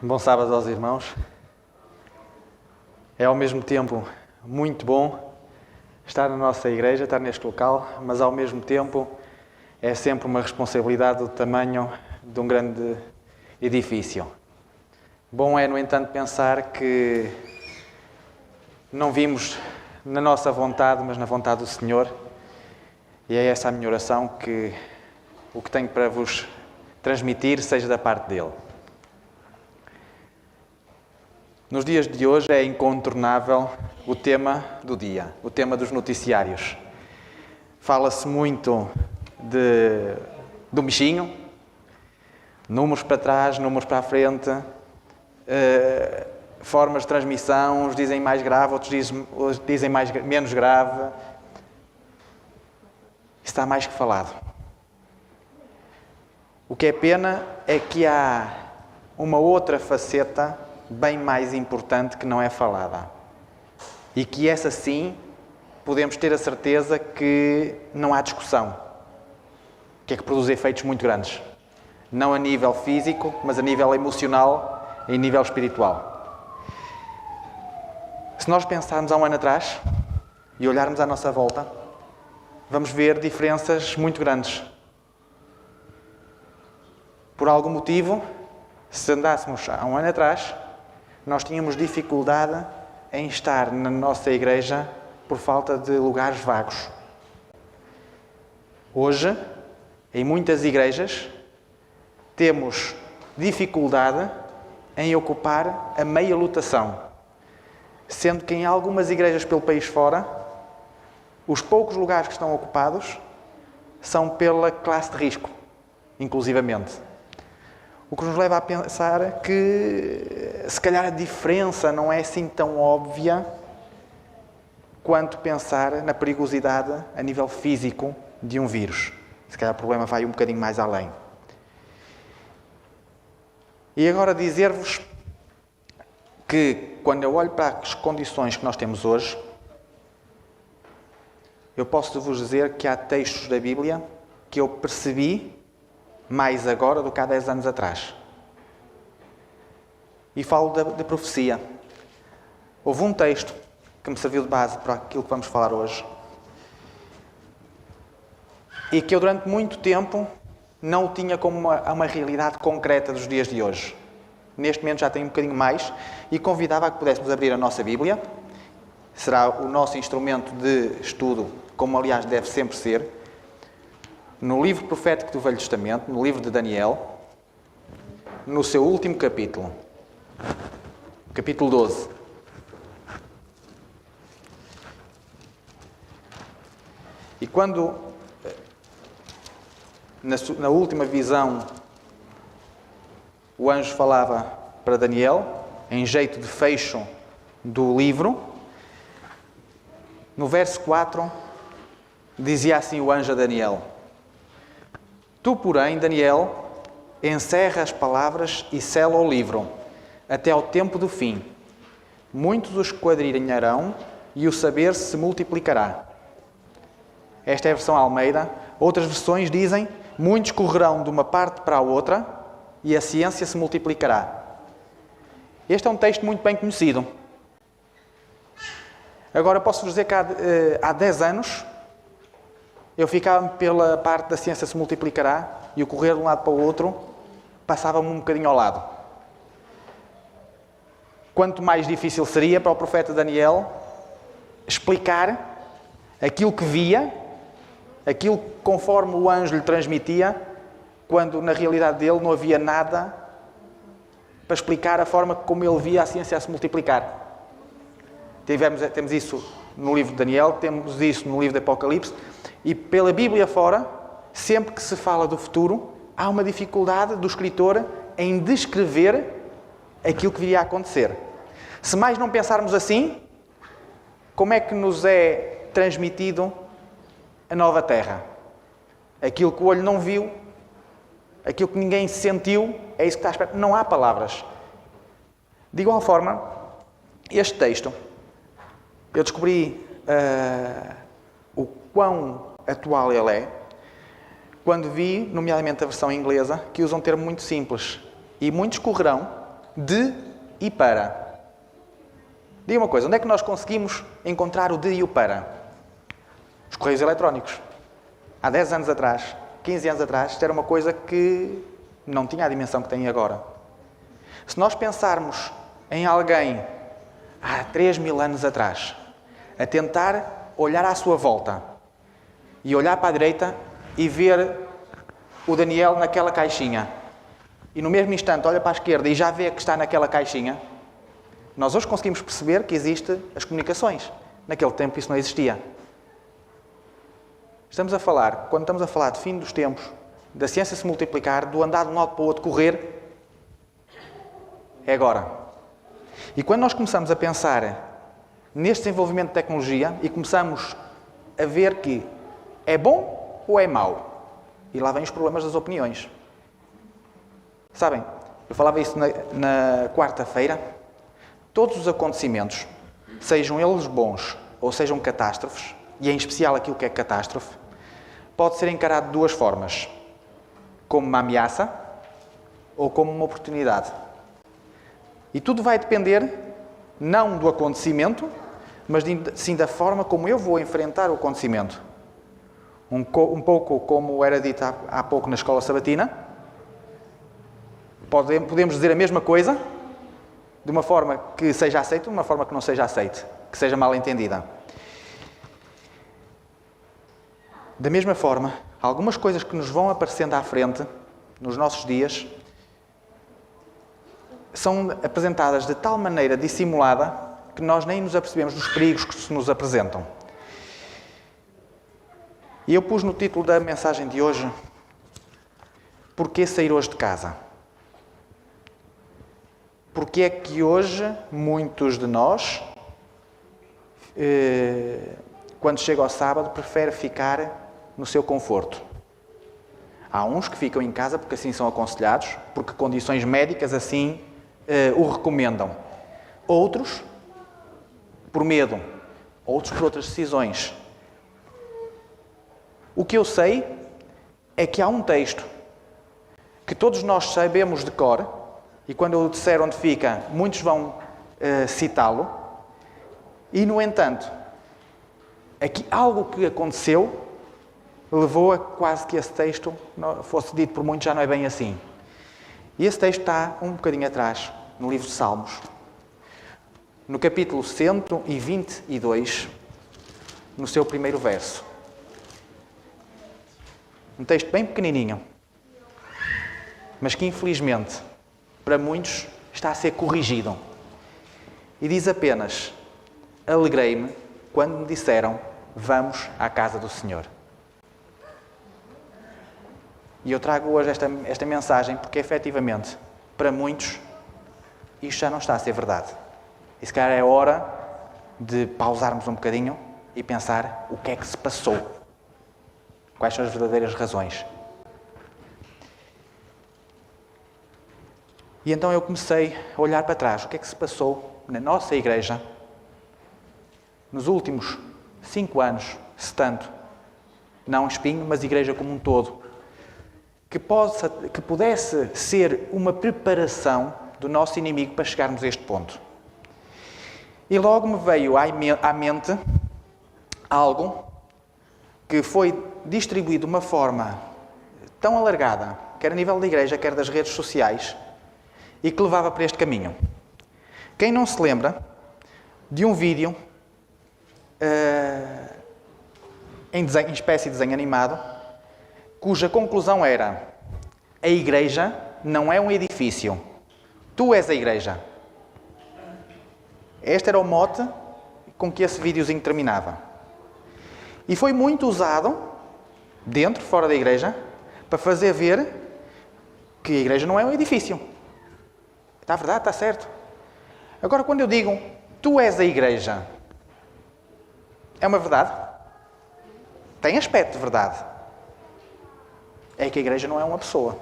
Bom sábado aos irmãos. É ao mesmo tempo muito bom estar na nossa igreja, estar neste local, mas ao mesmo tempo é sempre uma responsabilidade do tamanho de um grande edifício. Bom é, no entanto, pensar que não vimos na nossa vontade, mas na vontade do Senhor, e é essa a minha oração, que o que tenho para vos transmitir seja da parte dele. Nos dias de hoje é incontornável o tema do dia, o tema dos noticiários. Fala-se muito do bichinho, números para trás, números para a frente, formas de transmissão, uns dizem mais grave, outros dizem menos grave. Isso está mais que falado. O que é pena é que há uma outra faceta bem mais importante que não é falada. E que essa sim, podemos ter a certeza que não há discussão. Que é que produz efeitos muito grandes. Não a nível físico, mas a nível emocional e a nível espiritual. Se nós pensarmos há um ano atrás e olharmos à nossa volta, vamos ver diferenças muito grandes. Por algum motivo, se andássemos há um ano atrás, nós tínhamos dificuldade em estar na nossa igreja por falta de lugares vagos. Hoje, em muitas igrejas, temos dificuldade em ocupar a meia lotação, sendo que em algumas igrejas pelo país fora, os poucos lugares que estão ocupados são pela classe de risco, inclusivamente. O que nos leva a pensar que, se calhar, a diferença não é assim tão óbvia quanto pensar na perigosidade a nível físico de um vírus. Se calhar o problema vai um bocadinho mais além. E agora dizer-vos que, quando eu olho para as condições que nós temos hoje, eu posso vos dizer que há textos da Bíblia que eu percebi mais agora do que há 10 anos atrás. E falo da profecia. Houve um texto que me serviu de base para aquilo que vamos falar hoje e que eu durante muito tempo não o tinha como uma realidade concreta dos dias de hoje. Neste momento já tenho um bocadinho mais e convidava a que pudéssemos abrir a nossa Bíblia. Será o nosso instrumento de estudo, como aliás deve sempre ser, no livro profético do Velho Testamento, no livro de Daniel, no seu último capítulo, capítulo 12. E quando, na última visão, o anjo falava para Daniel, em jeito de fecho do livro, no verso 4, dizia assim o anjo a Daniel: Tu, porém, Daniel, encerra as palavras e sela o livro, até ao tempo do fim. Muitos o esquadrinharão e o saber se multiplicará. Esta é a versão Almeida. Outras versões dizem: muitos correrão de uma parte para a outra e a ciência se multiplicará. Este é um texto muito bem conhecido. Agora, posso-vos dizer que há 10 anos eu ficava pela parte da ciência se multiplicará e o correr de um lado para o outro passava-me um bocadinho ao lado. Quanto mais difícil seria para o profeta Daniel explicar aquilo que via, aquilo conforme o anjo lhe transmitia, quando na realidade dele não havia nada para explicar a forma como ele via a ciência a se multiplicar. Temos isso no livro de Daniel, temos isso no livro de Apocalipse, e pela Bíblia fora, sempre que se fala do futuro, há uma dificuldade do escritor em descrever aquilo que viria a acontecer. Se mais não pensarmos assim, como é que nos é transmitido a nova terra? Aquilo que o olho não viu, aquilo que ninguém sentiu, é isso que está à espera. Não há palavras. De igual forma, este texto, eu descobri o quão atual ele é quando vi, nomeadamente a versão inglesa, que usa um termo muito simples. E muitos correrão de e para. Diga uma coisa, onde é que nós conseguimos encontrar o de e o para? Os correios eletrónicos. Há 10 anos atrás, 15 anos atrás, isto era uma coisa que não tinha a dimensão que tem agora. Se nós pensarmos em alguém há 3.000 anos atrás, a tentar olhar à sua volta e olhar para a direita e ver o Daniel naquela caixinha, e no mesmo instante olha para a esquerda e já vê que está naquela caixinha, nós hoje conseguimos perceber que existem as comunicações. Naquele tempo isso não existia. Quando estamos a falar de fim dos tempos, da ciência se multiplicar, do andar de um lado para o outro, correr, é agora. E quando nós começamos a pensar neste desenvolvimento de tecnologia e começamos a ver que é bom ou é mau, e lá vêm os problemas das opiniões. Sabem, eu falava isso na quarta-feira, todos os acontecimentos, sejam eles bons ou sejam catástrofes, e em especial aquilo que é catástrofe, pode ser encarado de duas formas. Como uma ameaça ou como uma oportunidade. E tudo vai depender, não do acontecimento, mas sim da forma como eu vou enfrentar o acontecimento. Um pouco como era dito há pouco na escola sabatina, podemos dizer a mesma coisa, de uma forma que seja aceita, de uma forma que não seja aceita, que seja mal entendida. Da mesma forma, algumas coisas que nos vão aparecendo à frente, nos nossos dias, são apresentadas de tal maneira dissimulada que nós nem nos apercebemos dos perigos que se nos apresentam. E eu pus no título da mensagem de hoje: Porquê sair hoje de casa? Porque é que hoje muitos de nós, quando chega ao sábado, preferem ficar no seu conforto? Há uns que ficam em casa porque assim são aconselhados, porque condições médicas assim o recomendam. Outros, por medo. Outros, por outras decisões. O que eu sei é que há um texto que todos nós sabemos de cor, e quando eu disser onde fica, muitos vão citá-lo, e, no entanto, aqui algo que aconteceu levou a quase que esse texto fosse dito por muitos, já não é bem assim. E esse texto está um bocadinho atrás, no livro de Salmos, no capítulo 122, no seu primeiro verso. Um texto bem pequenininho, mas que infelizmente, para muitos, está a ser corrigido. E diz apenas: alegrei-me quando me disseram, vamos à casa do Senhor. E eu trago hoje esta mensagem porque, efetivamente, para muitos, isto já não está a ser verdade. E se calhar é hora de pausarmos um bocadinho e pensar o que é que se passou. Quais são as verdadeiras razões. E então eu comecei a olhar para trás. O que é que se passou na nossa igreja nos últimos 5 anos, se tanto, não Espinho, mas igreja como um todo, que pudesse ser uma preparação do nosso inimigo para chegarmos a este ponto. E logo me veio à mente algo que foi distribuído de uma forma tão alargada, quer a nível da igreja, quer das redes sociais, e que levava para este caminho. Quem não se lembra de um vídeo em espécie de desenho animado, cuja conclusão era: a igreja não é um edifício, tu és a igreja. Este era o mote com que esse videozinho terminava. E foi muito usado, dentro, fora da igreja, para fazer ver que a igreja não é um edifício. Está verdade, está certo. Agora, quando eu digo, tu és a igreja, é uma verdade? Tem aspecto de verdade. É que a igreja não é uma pessoa.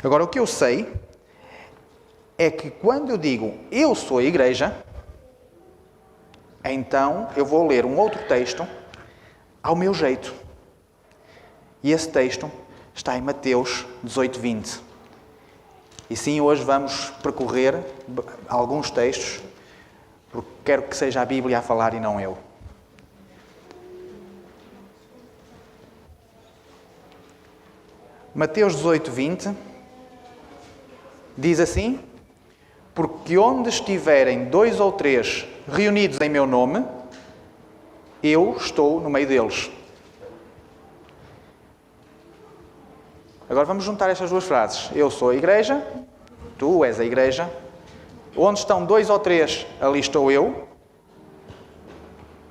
Agora, o que eu sei é que quando eu digo, eu sou a igreja, então eu vou ler um outro texto ao meu jeito. E esse texto está em Mateus 18:20. E sim, hoje vamos percorrer alguns textos, porque quero que seja a Bíblia a falar e não eu. Mateus 18, 20 diz assim: porque onde estiverem 2 ou 3 reunidos em meu nome, eu estou no meio deles. Agora vamos juntar estas duas frases. Eu sou a igreja, tu és a igreja. Onde estão 2 ou 3, ali estou eu.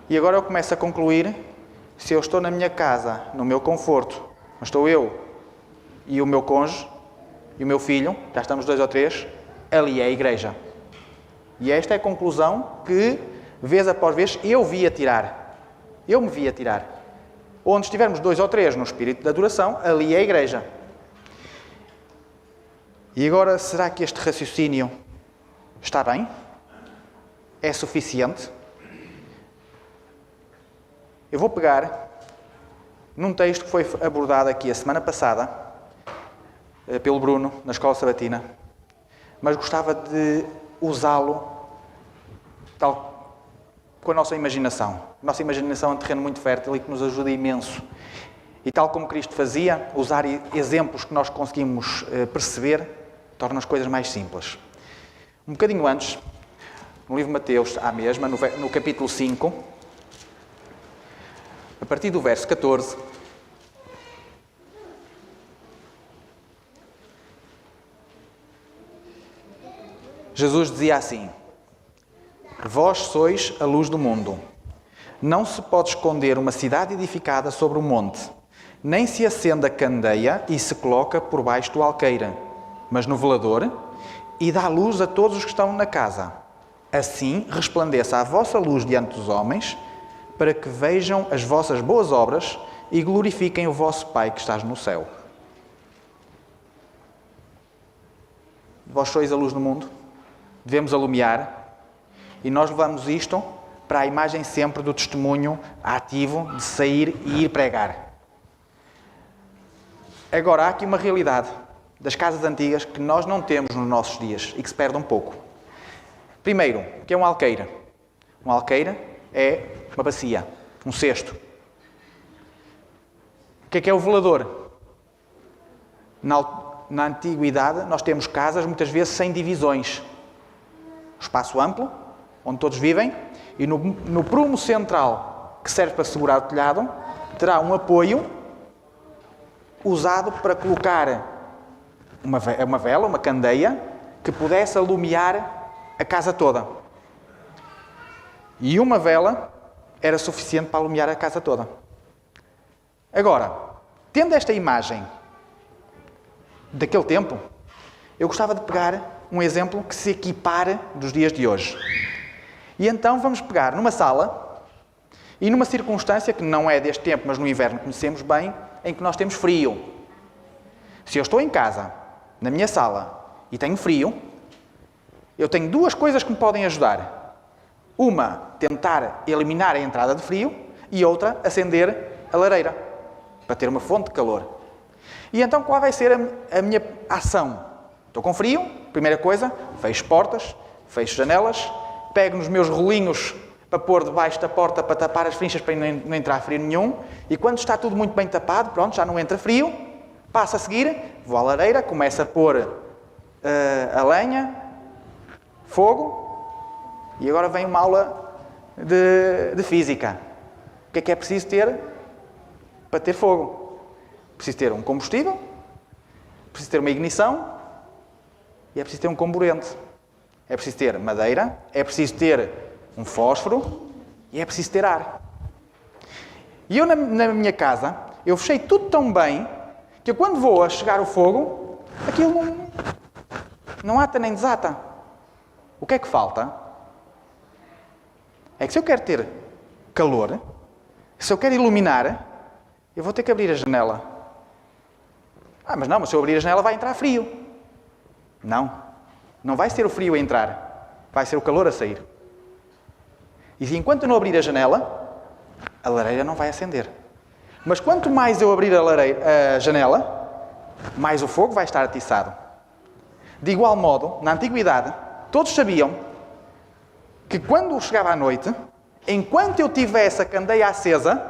E agora eu começo a concluir: se eu estou na minha casa, no meu conforto, mas estou eu e o meu cônjuge e o meu filho, já estamos 2 ou 3, ali é a igreja. E esta é a conclusão que, vez após vez, eu vi a tirar. Eu me vi a tirar. Onde estivermos 2 ou 3 no espírito de adoração, ali é a igreja. E agora, será que este raciocínio está bem? É suficiente? Eu vou pegar num texto que foi abordado aqui a semana passada pelo Bruno, na Escola Sabatina, mas gostava de usá-lo tal com a nossa imaginação. A nossa imaginação é um terreno muito fértil e que nos ajuda imenso. E tal como Cristo fazia, usar exemplos que nós conseguimos perceber torna as coisas mais simples. Um bocadinho antes, no livro de Mateus, à mesma, no capítulo 5, a partir do verso 14, Jesus dizia assim: vós sois a luz do mundo. Não se pode esconder uma cidade edificada sobre um monte, nem se acende a candeia e se coloca por baixo do alqueire, mas no velador, e dá luz a todos os que estão na casa. Assim resplandeça a vossa luz diante dos homens, para que vejam as vossas boas obras e glorifiquem o vosso Pai que estás no céu. Vós sois a luz do mundo, devemos alumiar, e nós levamos isto para a imagem sempre do testemunho ativo de sair e ir pregar. Agora, há aqui uma realidade das casas antigas que nós não temos nos nossos dias e que se perde um pouco. Primeiro, o que é um alqueire? Um alqueire é uma bacia, um cesto. O que é o velador? Na antiguidade, nós temos casas muitas vezes sem divisões. Espaço amplo, onde todos vivem, e no prumo central, que serve para segurar o telhado, terá um apoio usado para colocar uma vela, uma candeia, que pudesse alumiar a casa toda. E uma vela era suficiente para alumiar a casa toda. Agora, tendo esta imagem daquele tempo, eu gostava de pegar um exemplo que se equipare dos dias de hoje. E então vamos pegar numa sala e numa circunstância que não é deste tempo, mas no inverno conhecemos bem, em que nós temos frio. Se eu estou em casa, na minha sala, e tenho frio, eu tenho 2 coisas que me podem ajudar. Uma, tentar eliminar a entrada de frio, e outra, acender a lareira, para ter uma fonte de calor. E então qual vai ser a minha ação? Estou com frio, primeira coisa, fecho portas, fecho janelas, pego nos meus rolinhos para pôr debaixo da porta para tapar as frinchas para não entrar frio nenhum, e quando está tudo muito bem tapado, pronto, já não entra frio, passo a seguir, vou à lareira, começo a pôr a lenha, fogo, e agora vem uma aula de física. O que é preciso ter para ter fogo? Preciso ter um combustível, preciso ter uma ignição e é preciso ter um comburente. É preciso ter madeira, é preciso ter um fósforo e é preciso ter ar. E eu, na minha casa, eu fechei tudo tão bem que eu, quando vou a chegar o fogo, aquilo não ata nem desata. O que é que falta? É que se eu quero ter calor, se eu quero iluminar, eu vou ter que abrir a janela. Mas se eu abrir a janela vai entrar frio. Não vai ser o frio a entrar, vai ser o calor a sair. E enquanto eu não abrir a janela, a lareira não vai acender. Mas quanto mais eu abrir a janela, mais o fogo vai estar atiçado. De igual modo, na antiguidade, todos sabiam que quando chegava à noite, enquanto eu tivesse a candeia acesa,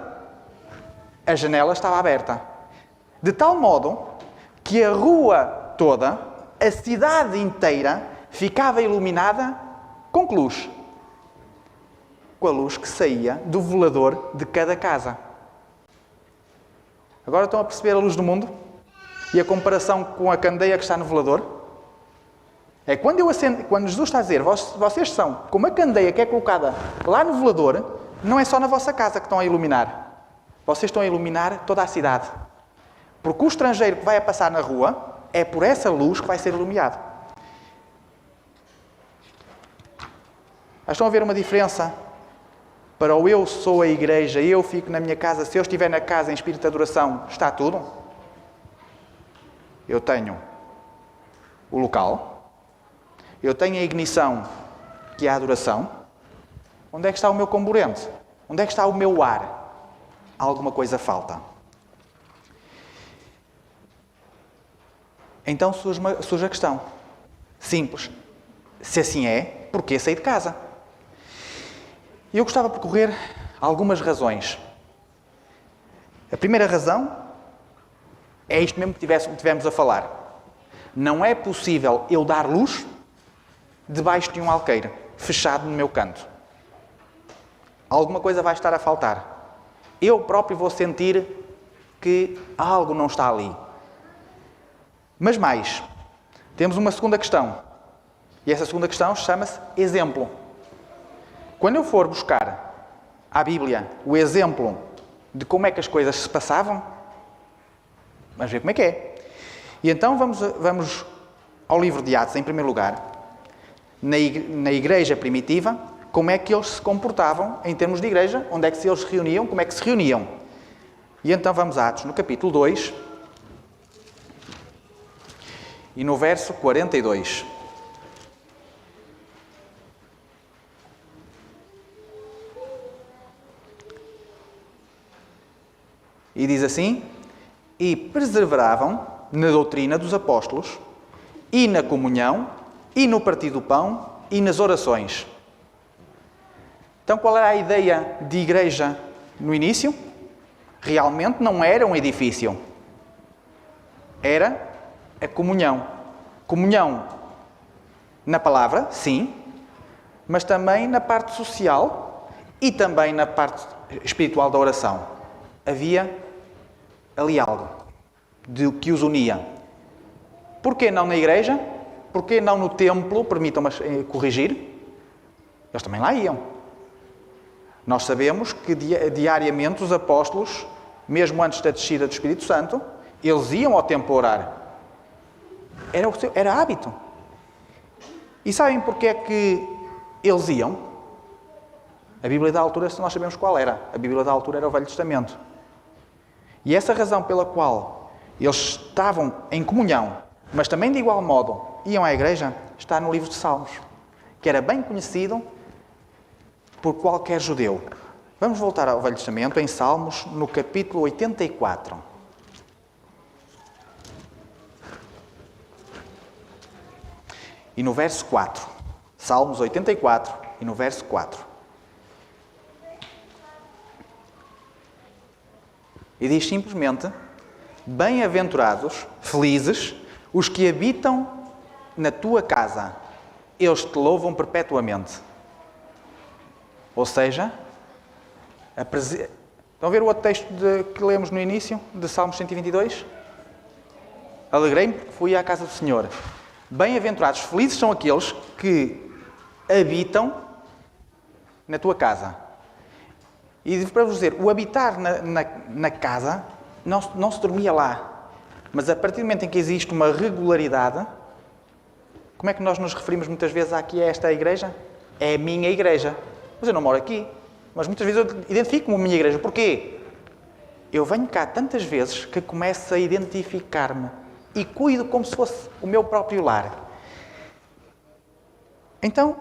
a janela estava aberta. De tal modo que a rua toda, a cidade inteira, ficava iluminada com que luz? Com a luz que saía do velador de cada casa. Agora estão a perceber a luz do mundo? E a comparação com a candeia que está no velador? É quando eu acendo, quando Jesus está a dizer, vocês são como a candeia que é colocada lá no velador, não é só na vossa casa que estão a iluminar. Vocês estão a iluminar toda a cidade. Porque o estrangeiro que vai a passar na rua, é por essa luz que vai ser iluminado. Estão a ver uma diferença? Para o eu sou a igreja, eu fico na minha casa, se eu estiver na casa em espírito de adoração, está tudo? Eu tenho o local, eu tenho a ignição, que é a adoração. Onde é que está o meu comburente? Onde é que está o meu ar? Alguma coisa falta. Então surge a questão. Simples. Se assim é, porquê sair de casa? E eu gostava de percorrer algumas razões. A primeira razão é isto mesmo que tivemos a falar. Não é possível eu dar luz debaixo de um alqueire, fechado no meu canto. Alguma coisa vai estar a faltar. Eu próprio vou sentir que algo não está ali. Mas mais, temos uma segunda questão. E essa segunda questão chama-se exemplo. Quando eu for buscar à Bíblia o exemplo de como é que as coisas se passavam, vamos ver como é que é. E então vamos ao livro de Atos, em primeiro lugar, na igreja primitiva, como é que eles se comportavam em termos de igreja, onde é que eles se reuniam, como é que se reuniam. E então vamos a Atos, no capítulo 2, e no verso 42. E diz assim: e perseveravam na doutrina dos apóstolos, e na comunhão, e no partir do pão, e nas orações. Então, qual era a ideia de igreja no início? Realmente não era um edifício. Era a comunhão. Comunhão na palavra, sim, mas também na parte social e também na parte espiritual da oração. Havia ali algo que os unia. Porquê não na igreja? Porquê não no templo? Permitam-me corrigir. Eles também lá iam. Nós sabemos que diariamente os apóstolos, mesmo antes da descida do Espírito Santo, eles iam ao templo orar. Era hábito. E sabem porquê é que eles iam? A Bíblia da altura, nós sabemos qual era. A Bíblia da altura era o Velho Testamento. E essa razão pela qual eles estavam em comunhão, mas também de igual modo iam à igreja, está no livro de Salmos, que era bem conhecido por qualquer judeu. Vamos voltar ao Velho Testamento, em Salmos, no capítulo 84. E no verso 4. Salmos 84 e no verso 4. E diz simplesmente: bem-aventurados, felizes, os que habitam na tua casa, eles te louvam perpetuamente. Ou seja, estão a ver o outro texto que lemos no início, de Salmos 122? Alegrei-me porque fui à casa do Senhor. Bem-aventurados, felizes são aqueles que habitam na tua casa. E para vos dizer, o habitar na casa não se dormia lá. Mas a partir do momento em que existe uma regularidade, como é que nós nos referimos muitas vezes aqui a esta igreja? É a minha igreja. Mas eu não moro aqui. Mas muitas vezes eu identifico-me a minha igreja. Porquê? Eu venho cá tantas vezes que começo a identificar-me e cuido como se fosse o meu próprio lar. Então,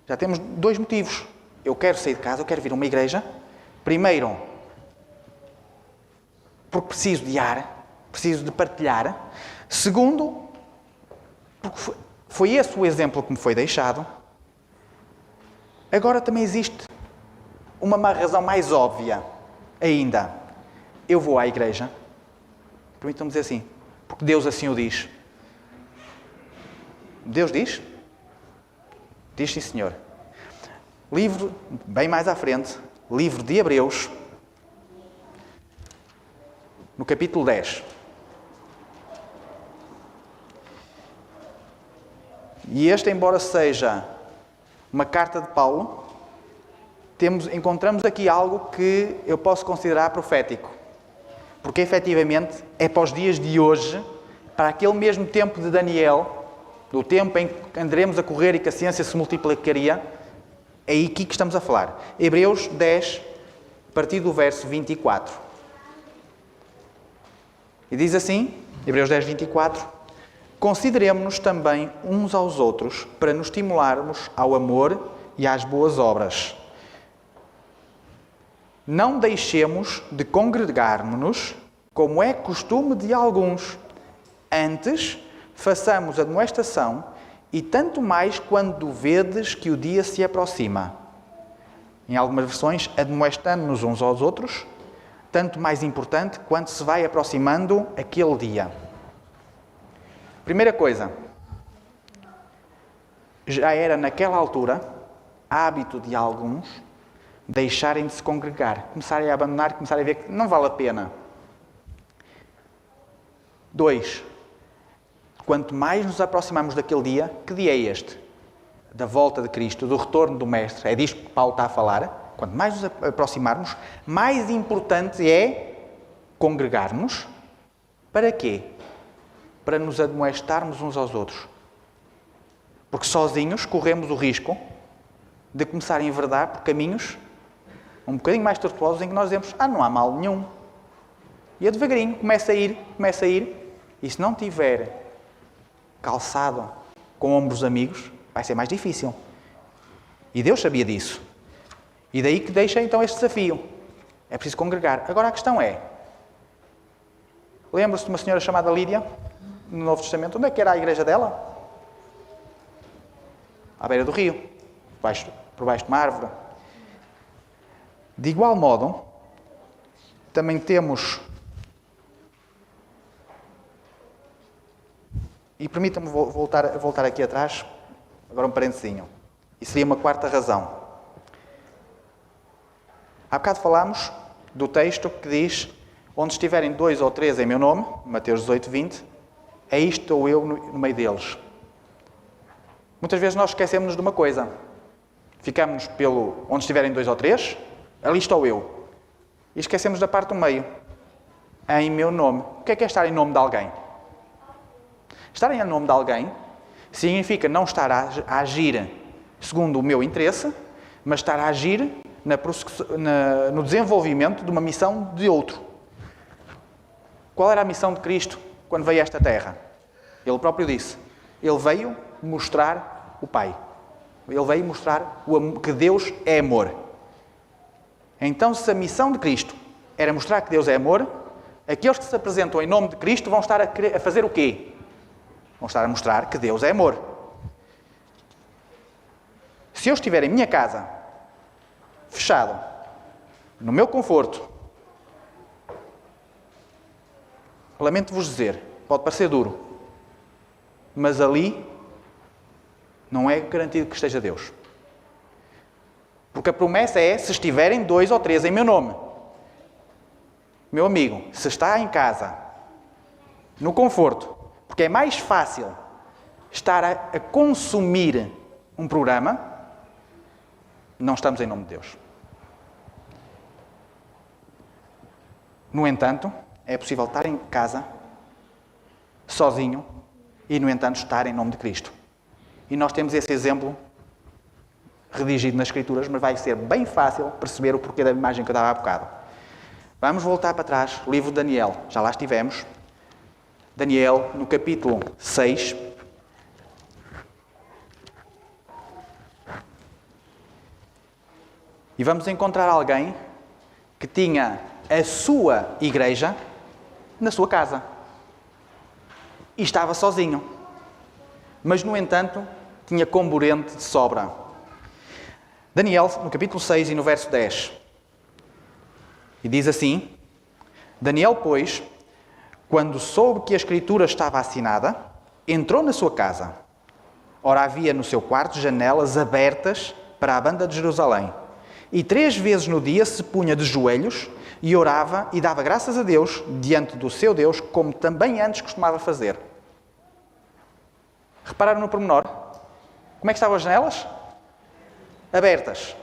já temos dois motivos. Eu quero sair de casa, eu quero vir a uma igreja. Primeiro, porque preciso de ar, preciso de partilhar. Segundo, Porque foi esse o exemplo que me foi deixado. Agora também existe uma razão mais óbvia ainda. Eu vou à igreja, permitam-me dizer assim, porque Deus assim o diz. Deus diz? Diz sim, senhor. Livro, bem mais à frente, livro de Hebreus, no capítulo 10. E este, embora seja uma carta de Paulo, encontramos aqui algo que eu posso considerar profético. Porque, efetivamente, é para os dias de hoje, para aquele mesmo tempo de Daniel, do tempo em que andaremos a correr e que a ciência se multiplicaria, é aí que estamos a falar. Hebreus 10, a partir do verso 24. E diz assim, Hebreus 10, 24, consideremo-nos também uns aos outros para nos estimularmos ao amor e às boas obras. Não deixemos de congregar-nos, como é costume de alguns. Antes, façamos admoestação, e tanto mais quando vedes que o dia se aproxima. Em algumas versões, admoestando-nos uns aos outros, tanto mais importante quando se vai aproximando aquele dia. Primeira coisa, já era naquela altura hábito de alguns deixarem de se congregar, começarem a abandonar, começarem a ver que não vale a pena. 2. Quanto mais nos aproximamos daquele dia, que dia é este? Da volta de Cristo, do retorno do Mestre. É disto que Paulo está a falar. Quanto mais nos aproximarmos, mais importante é congregarmos. Para quê? Para nos admoestarmos uns aos outros. Porque sozinhos corremos o risco de começar a enverdar por caminhos um bocadinho mais tortuosos em que nós dizemos, não há mal nenhum. E devagarinho começa a ir, e se não tiver calçado com ombros amigos, vai ser mais difícil. E Deus sabia disso. E daí que deixa então este desafio. É preciso congregar. Agora a questão é, lembra-se de uma senhora chamada Lídia, no Novo Testamento? Onde é que era a igreja dela? À beira do rio, por baixo de uma árvore. De igual modo, também temos, e permita-me voltar aqui atrás, agora um parentezinho, e seria uma quarta razão. Há bocado falámos do texto que diz, onde estiverem 2 ou 3 em meu nome, Mateus 18, 20, aí estou eu no meio deles. Muitas vezes nós esquecemos-nos de uma coisa. Ficamos pelo onde estiverem 2 ou 3, ali estou eu. E esquecemos da parte do meio. Em meu nome. O que é estar em nome de alguém? Estar em nome de alguém significa não estar a agir segundo o meu interesse, mas estar a agir no desenvolvimento de uma missão de outro. Qual era a missão de Cristo quando veio a esta terra? Ele próprio disse. Ele veio mostrar o Pai. Ele veio mostrar que Deus é amor. Então, se a missão de Cristo era mostrar que Deus é amor, aqueles que se apresentam em nome de Cristo vão estar a fazer o quê? Vão estar a mostrar que Deus é amor. Se eu estiver em minha casa, fechado, no meu conforto, lamento-vos dizer, pode parecer duro, mas ali não é garantido que esteja Deus. Porque a promessa é, se estiverem 2 ou 3 em meu nome. Meu amigo, se está em casa, no conforto, porque é mais fácil estar a consumir um programa, não estamos em nome de Deus. No entanto, é possível estar em casa, sozinho, e, no entanto, estar em nome de Cristo. E nós temos esse exemplo redigido nas Escrituras, mas vai ser bem fácil perceber o porquê da imagem que eu dava há bocado. Vamos voltar para trás, o livro de Daniel, já lá estivemos. Daniel, no capítulo 6. E vamos encontrar alguém que tinha a sua igreja na sua casa. E estava sozinho. mas, no entanto, tinha comburente de sobra. Daniel, no capítulo 6 e no verso 10, e diz assim: Daniel, pois, quando soube que a escritura estava assinada, entrou na sua casa. Ora, havia no seu quarto janelas abertas para a banda de Jerusalém. E 3 vezes no dia se punha de joelhos e orava e dava graças a Deus diante do seu Deus, como também antes costumava fazer. Repararam no pormenor? Como é que estavam as janelas? Abertas.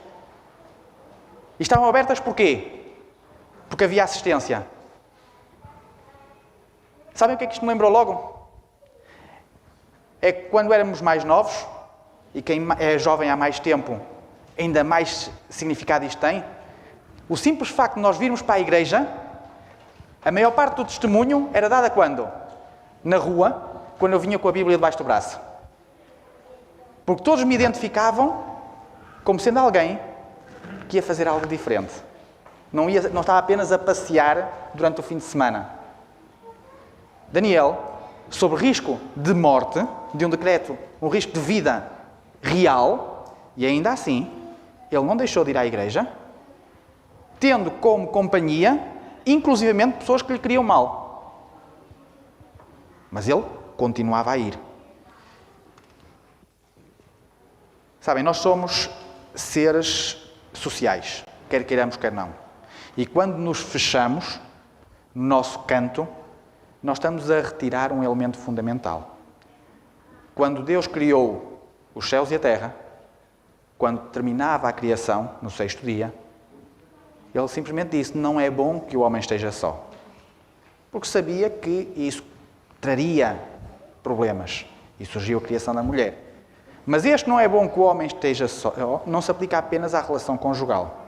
E estavam abertas porquê? Porque havia assistência. Sabem o que é que isto me lembrou logo? É que quando éramos mais novos, e quem é jovem há mais tempo, ainda mais significado isto tem, o simples facto de nós virmos para a igreja, a maior parte do testemunho era dada quando? Na rua, quando eu vinha com a Bíblia debaixo do braço. Porque todos me identificavam como sendo alguém que ia fazer algo diferente. Não estava apenas a passear durante o fim de semana. Daniel, sob risco de morte, de um decreto, um risco de vida real, e ainda assim, ele não deixou de ir à igreja, tendo como companhia, inclusivamente, pessoas que lhe queriam mal. Mas ele continuava a ir. Sabem, nós somos seres sociais, quer queiramos, quer não. E quando nos fechamos no nosso canto, nós estamos a retirar um elemento fundamental. Quando Deus criou os céus e a terra, quando terminava a criação, no 6º dia, Ele simplesmente disse: não é bom que o homem esteja só. Porque sabia que isso traria problemas. E surgiu a criação da mulher. Mas este não é bom que o homem esteja só, não se aplica apenas à relação conjugal.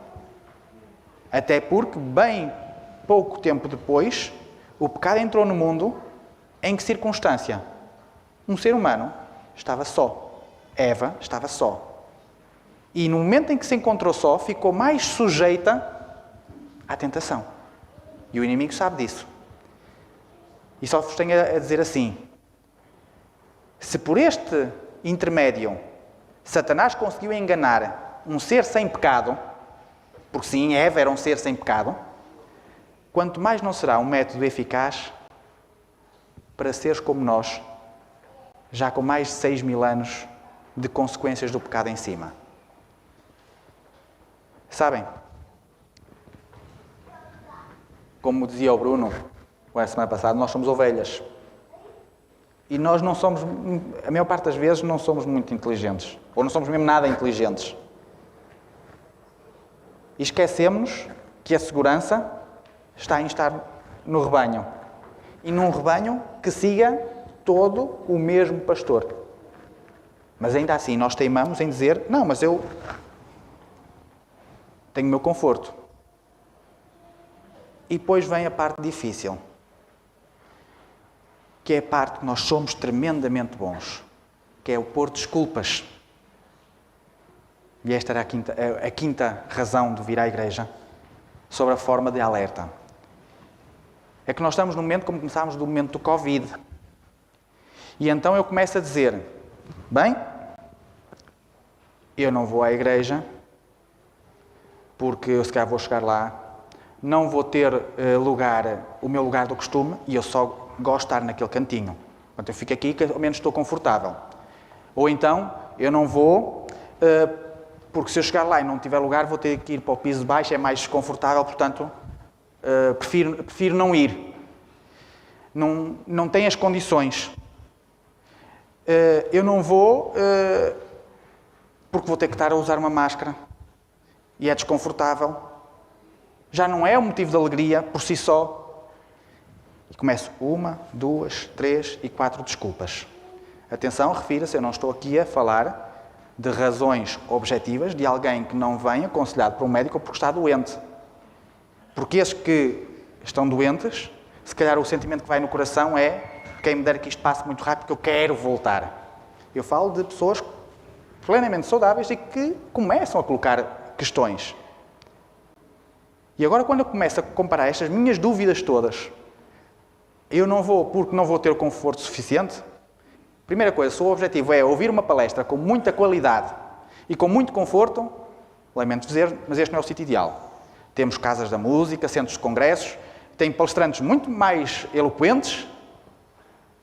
Até porque, bem pouco tempo depois, o pecado entrou no mundo. Em que circunstância? Um ser humano estava só. Eva estava só. E no momento em que se encontrou só, ficou mais sujeita à tentação. E o inimigo sabe disso. E só vos tenho a dizer assim: se por este intermédio Satanás conseguiu enganar um ser sem pecado, porque sim, Eva era um ser sem pecado, quanto mais não será um método eficaz para seres como nós, já com mais de 6.000 anos de consequências do pecado em cima. Sabem? Como dizia o Bruno a semana passada, nós somos ovelhas. E nós não somos, a maior parte das vezes, não somos muito inteligentes. Ou não somos mesmo nada inteligentes. E esquecemos que a segurança está em estar no rebanho. E num rebanho que siga todo o mesmo pastor. Mas ainda assim, nós teimamos em dizer: não, mas eu tenho o meu conforto. E depois vem a parte difícil, que é a parte que nós somos tremendamente bons, que é o pôr desculpas. E esta era a quinta razão de vir à igreja, sobre a forma de alerta. É que nós estamos no momento, como começámos, do momento do Covid. E então eu começo a dizer: bem, eu não vou à igreja, porque eu se calhar vou chegar lá, não vou ter o meu lugar do costume, e eu só gosto de estar naquele cantinho. Portanto, eu fico aqui que ao menos estou confortável. Ou então, eu não vou, porque se eu chegar lá e não tiver lugar, vou ter que ir para o piso de baixo, é mais desconfortável, portanto, prefiro não ir. Não tem as condições. Eu não vou, porque vou ter que estar a usar uma máscara, e é desconfortável. Já não é um motivo de alegria por si só. E começo 1, 2, 3 e 4 desculpas. Atenção, refira-se, eu não estou aqui a falar de razões objetivas de alguém que não vem aconselhado por um médico porque está doente. Porque esses que estão doentes, se calhar o sentimento que vai no coração é: quem me dera que isto passe muito rápido, porque eu quero voltar. Eu falo de pessoas plenamente saudáveis e que começam a colocar questões. E agora, quando eu começo a comparar estas minhas dúvidas todas, eu não vou porque não vou ter o conforto suficiente, Primeira coisa, se o objetivo é ouvir uma palestra com muita qualidade e com muito conforto, lamento dizer, mas este não é o sítio ideal. Temos casas da música, centros de congressos, tem palestrantes muito mais eloquentes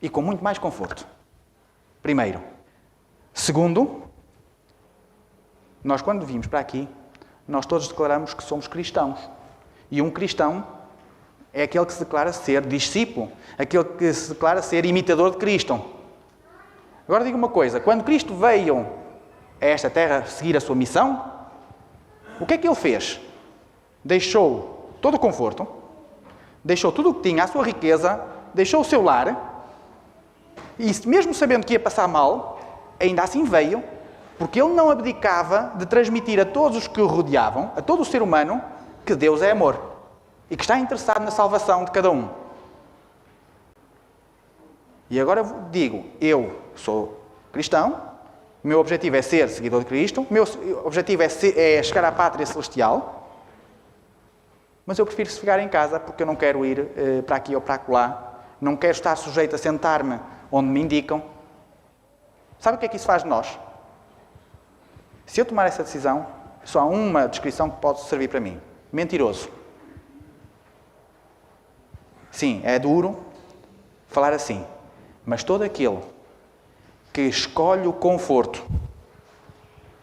e com muito mais conforto. Primeiro. Segundo, nós quando vimos para aqui, nós todos declaramos que somos cristãos. E um cristão é aquele que se declara ser discípulo, aquele que se declara ser imitador de Cristo. Agora digo uma coisa, quando Cristo veio a esta terra seguir a sua missão, o que é que ele fez? Deixou todo o conforto, deixou tudo o que tinha, a sua riqueza, deixou o seu lar, e mesmo sabendo que ia passar mal, ainda assim veio, porque ele não abdicava de transmitir a todos os que o rodeavam, a todo o ser humano, que Deus é amor e que está interessado na salvação de cada um. E agora eu digo, eu sou cristão, o meu objetivo é ser seguidor de Cristo, o meu objetivo é chegar à pátria celestial, mas eu prefiro ficar em casa porque eu não quero ir para aqui ou para acolá, não quero estar sujeito a sentar-me onde me indicam. Sabe o que é que isso faz de nós? Se eu tomar essa decisão, só há uma descrição que pode servir para mim. Mentiroso. Sim, é duro falar assim, mas todo aquele que escolhe o conforto,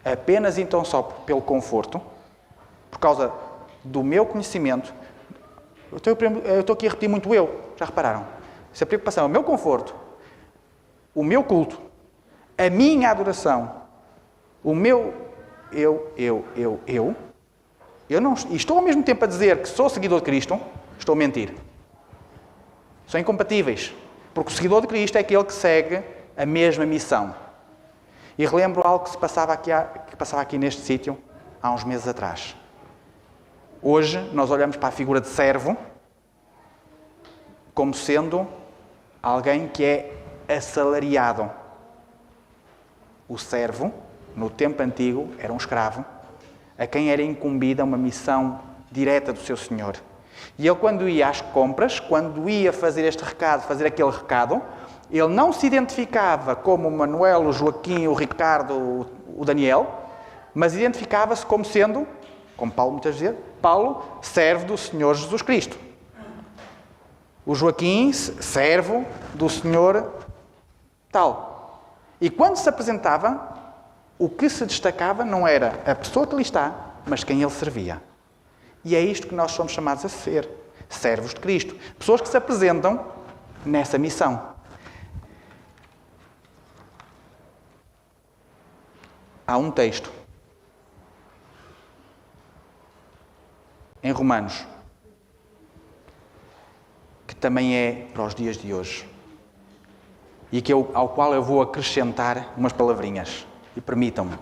apenas então só pelo conforto, por causa do meu conhecimento, eu estou aqui a repetir muito eu, já repararam? Se a preocupação é o meu conforto, o meu culto, a minha adoração, o meu eu não, e estou ao mesmo tempo a dizer que sou seguidor de Cristo, estou a mentir. São incompatíveis, porque o seguidor de Cristo é aquele que segue a mesma missão. E relembro algo que se passava aqui neste sítio há uns meses atrás. Hoje nós olhamos para a figura de servo como sendo alguém que é assalariado. O servo, no tempo antigo, era um escravo, a quem era incumbida uma missão direta do seu senhor. E ele, quando ia às compras, quando ia fazer este recado, fazer aquele recado, ele não se identificava como o Manuel, o Joaquim, o Ricardo, o Daniel, mas identificava-se como sendo, como Paulo muitas vezes, Paulo, servo do Senhor Jesus Cristo. O Joaquim, servo do Senhor tal. E quando se apresentava, o que se destacava não era a pessoa que ali está, mas quem ele servia. E é isto que nós somos chamados a ser, servos de Cristo. Pessoas que se apresentam nessa missão. Há um texto em Romanos que também é para os dias de hoje e ao qual eu vou acrescentar umas palavrinhas. E permitam-me.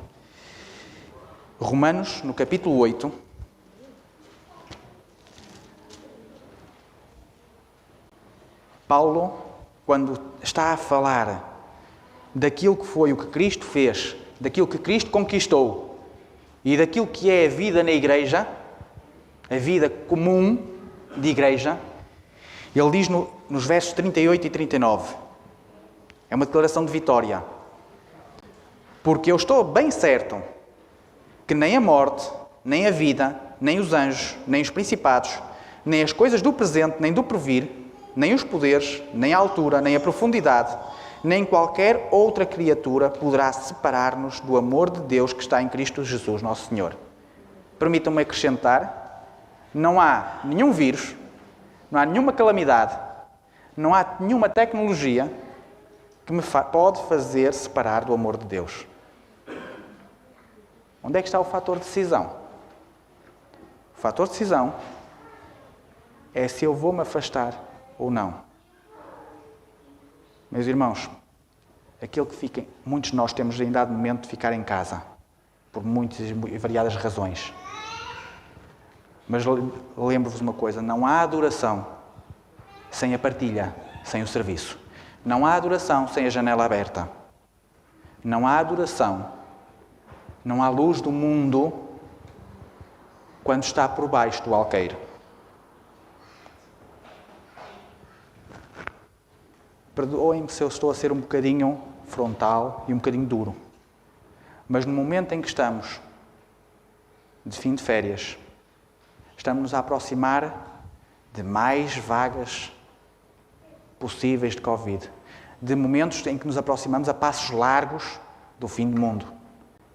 Romanos, no capítulo 8, Paulo, quando está a falar daquilo que foi o que Cristo fez, daquilo que Cristo conquistou e daquilo que é a vida na igreja, a vida comum de igreja, ele diz nos versos 38 e 39, é uma declaração de vitória. Porque eu estou bem certo que nem a morte, nem a vida, nem os anjos, nem os principados, nem as coisas do presente, nem do porvir, nem os poderes, nem a altura, nem a profundidade, nem qualquer outra criatura poderá separar-nos do amor de Deus que está em Cristo Jesus, nosso Senhor. Permitam-me acrescentar, não há nenhum vírus, não há nenhuma calamidade, não há nenhuma tecnologia que me pode fazer separar do amor de Deus. Onde é que está o fator de decisão? O fator de decisão é se eu vou me afastar ou não. Meus irmãos, aquilo que fiquem, muitos de nós temos em dado momento de ficar em casa, por muitas e variadas razões. Mas lembro-vos uma coisa, não há adoração sem a partilha, sem o serviço. Não há adoração sem a janela aberta. Não há adoração, não há luz do mundo quando está por baixo do alqueire. Perdoem-me se eu estou a ser um bocadinho frontal e um bocadinho duro. Mas no momento em que estamos de fim de férias, estamos-nos a aproximar de mais vagas possíveis de Covid, de momentos em que nos aproximamos a passos largos do fim do mundo.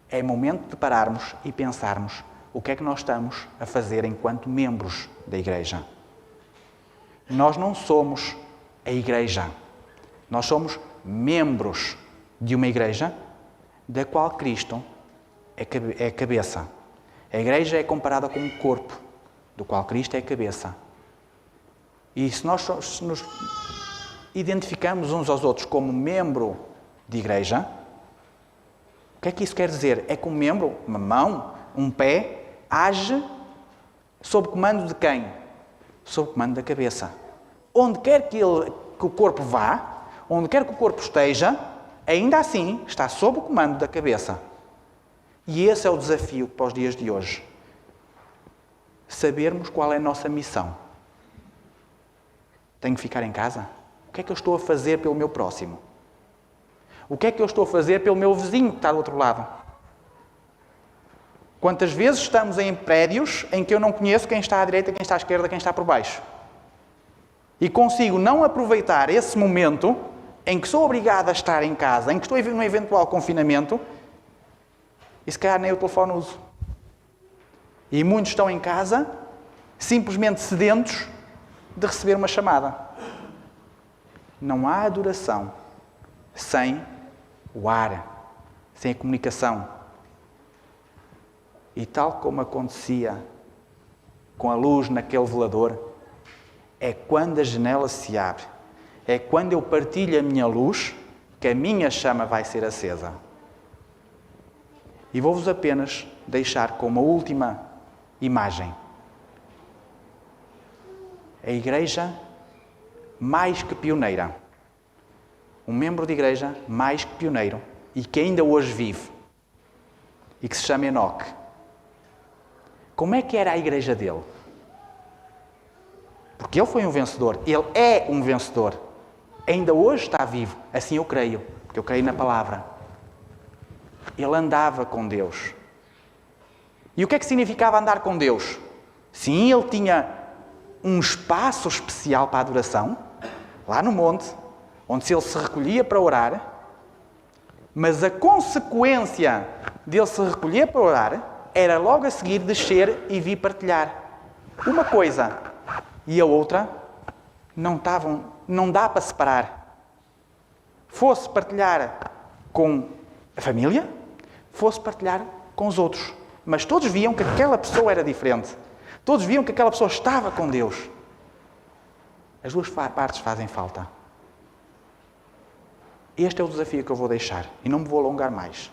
É momento de pararmos e pensarmos o que é que nós estamos a fazer enquanto membros da Igreja. Nós não somos a Igreja. Nós somos membros de uma Igreja da qual Cristo é a cabeça. A Igreja é comparada com um corpo, do qual Cristo é a cabeça. E se nós nos identificamos uns aos outros como membro de Igreja, o que é que isso quer dizer? É que um membro, uma mão, um pé, age sob comando de quem? Sob comando da cabeça. Onde quer que o corpo vá, onde quer que o corpo esteja, ainda assim está sob o comando da cabeça. E esse é o desafio para os dias de hoje. Sabermos qual é a nossa missão. Tenho que ficar em casa? O que é que eu estou a fazer pelo meu próximo? O que é que eu estou a fazer pelo meu vizinho que está do outro lado? Quantas vezes estamos em prédios em que eu não conheço quem está à direita, quem está à esquerda, quem está por baixo? E consigo não aproveitar esse momento em que sou obrigado a estar em casa, em que estou num eventual confinamento, e se calhar nem o telefone uso. E muitos estão em casa, simplesmente sedentos de receber uma chamada. Não há adoração sem o ar, sem a comunicação. E tal como acontecia com a luz naquele velador, é quando a janela se abre, é quando eu partilho a minha luz, que a minha chama vai ser acesa. E vou-vos apenas deixar com uma última imagem. A Igreja mais que pioneira. Um membro de Igreja mais que pioneiro e que ainda hoje vive e que se chama Enoque. Como é que era a Igreja dele? Porque ele foi um vencedor. Ele é um vencedor. Ainda hoje está vivo. Assim eu creio. Porque eu creio na palavra. Ele andava com Deus. E o que é que significava andar com Deus? Sim, ele tinha um espaço especial para a adoração, lá no monte, onde ele se recolhia para orar, mas a consequência dele se recolher para orar era logo a seguir descer e vir partilhar. Uma coisa e a outra não dá para separar. Fosse partilhar com a família, fosse partilhar com os outros. Mas todos viam que aquela pessoa era diferente. Todos viam que aquela pessoa estava com Deus. As duas partes fazem falta. Este é o desafio que eu vou deixar. E não me vou alongar mais.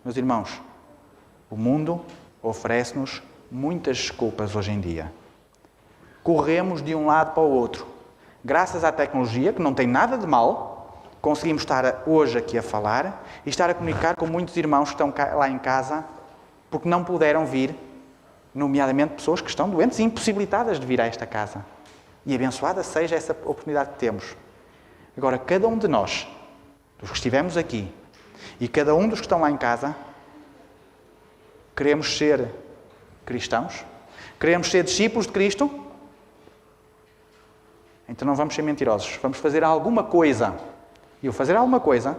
Meus irmãos, o mundo oferece-nos muitas desculpas hoje em dia. Corremos de um lado para o outro. Graças à tecnologia, que não tem nada de mal, conseguimos estar hoje aqui a falar e estar a comunicar com muitos irmãos que estão lá em casa porque não puderam vir, nomeadamente pessoas que estão doentes e impossibilitadas de vir a esta casa. E abençoada seja essa oportunidade que temos. Agora, cada um de nós, dos que estivemos aqui, e cada um dos que estão lá em casa, queremos ser cristãos? Queremos ser discípulos de Cristo? Então não vamos ser mentirosos. Vamos fazer alguma coisa. E o fazer alguma coisa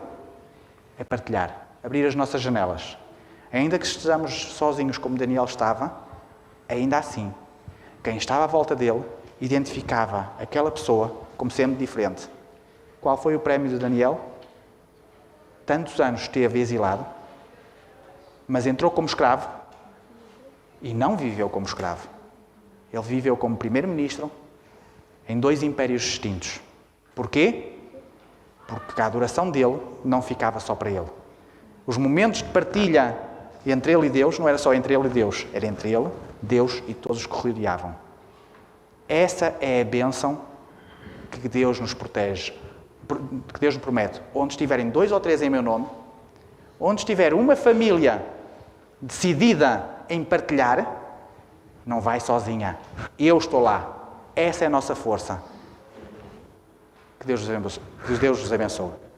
é partilhar, abrir as nossas janelas. Ainda que estejamos sozinhos como Daniel estava, ainda assim, quem estava à volta dele identificava aquela pessoa como sendo diferente. Qual foi o prémio de Daniel? Tantos anos esteve exilado, mas entrou como escravo e não viveu como escravo. Ele viveu como primeiro-ministro em 2 impérios distintos. Porquê? Porque a adoração dele não ficava só para ele. Os momentos de partilha entre ele e Deus não era só entre ele e Deus, era entre ele, Deus e todos os que o rodeavam. Essa é a bênção que Deus nos protege, que Deus nos promete. Onde estiverem 2 ou 3 em meu nome, onde estiver uma família decidida em partilhar, não vai sozinha. Eu estou lá. Essa é a nossa força. Que Deus vos abençoe.